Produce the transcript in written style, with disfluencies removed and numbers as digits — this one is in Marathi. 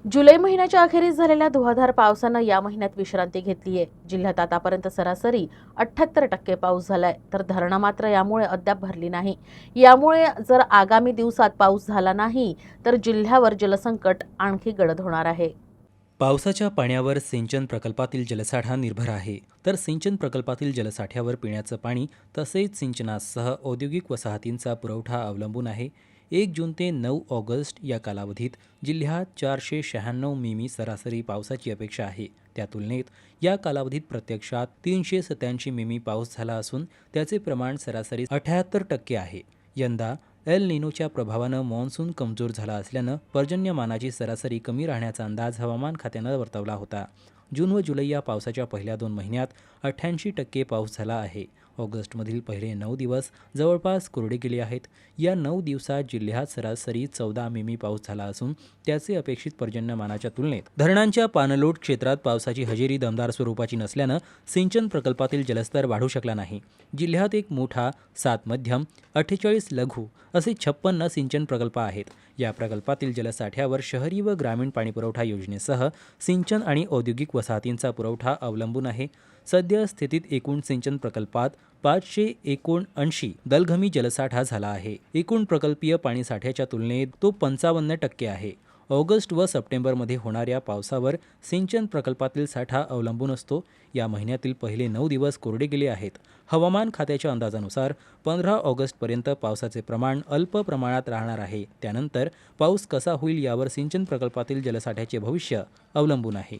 जुलै महिन्याच्या अखेरीस झालेल्या धुवाधार पावसानं या महिन्यात विश्रांती घेतली आहे। जिल्ह्यात आतापर्यंत सरासरी 78% पाऊस झालाय, तर धरणं मात्र यामुळे अद्याप भरली नाही। यामुळे जर आगामी दिवसात पाऊस झाला नाही तर जिल्ह्यावर जलसंकट आणखी गडद होणार आहे। पावसाच्या पाण्यावर सिंचन प्रकल्पातील जलसाठा निर्भर आहे, तर सिंचन प्रकल्पातील जलसाठ्यावर पिण्याचं पाणी तसेच सिंचनासह औद्योगिक वसाहतींचा पुरवठा अवलंबून आहे। 1 जून ते 9 ऑगस्ट या कालावधीत जिल्ह्यात 496 मिमी सरासरी पावसाची अपेक्षा आहे। त्या तुलनेत या कालावधीत प्रत्यक्षात 387 मिमी पाऊस झाला असून त्याचे प्रमाण सरासरी 78% आहे। यंदा एल निनोच्या प्रभावानं मॉन्सून कमजोर झाला असल्यानं पर्जन्यमानाची सरासरी कमी राहण्याचा अंदाज हवामान खात्यानं वर्तवला होता। जून व जुलै या पावसाच्या पहिल्या 2 महिन्यात 88% पाऊस झाला आहे। ऑगस्टमधील पहिले 9 दिवस जवळपास कोरडे गेले आहेत। या 9 दिवसात जिल्ह्यात सरासरी 14 मिमी पाऊस झाला असून त्याचे अपेक्षित पर्जन्यमानाच्या तुलनेत धरणांच्या पाणलोट क्षेत्रात पावसाची हजेरी दमदार स्वरूपाची नसल्यानं सिंचन प्रकल्पातील जलस्तर वाढू शकला नाही। जिल्ह्यात एक मोठा, 7 मध्यम, 48 लघु असे 56 सिंचन प्रकल्प आहेत। या प्रकल्पातील जलसाठ्यावर शहरी व ग्रामीण पाणीपुरवठा योजनेसह सिंचन आणि औद्योगिक वसाहतींचा पुरवठा अवलंबून आहे। सद्य स्थितीत एकूण सिंचन प्रकल्पात 579 दलघमी जलसाठा झाला आहे। एकूण प्रकल्पीय पाणीसाठ्याच्या तुलनेत तो 55% आहे। ऑगस्ट व सप्टेंबरमध्ये होणाऱ्या पावसावर सिंचन प्रकल्पातील साठा अवलंबून असतो। या महिन्यातील पहिले 9 दिवस कोरडे गेले आहेत। हवामान खात्याच्या अंदाजानुसार 15 ऑगस्टपर्यंत पावसाचे प्रमाण अल्प प्रमाणात राहणार आहे। त्यानंतर पाऊस कसा होईल यावर सिंचन प्रकल्पातील जलसाठ्याचे भविष्य अवलंबून आहे।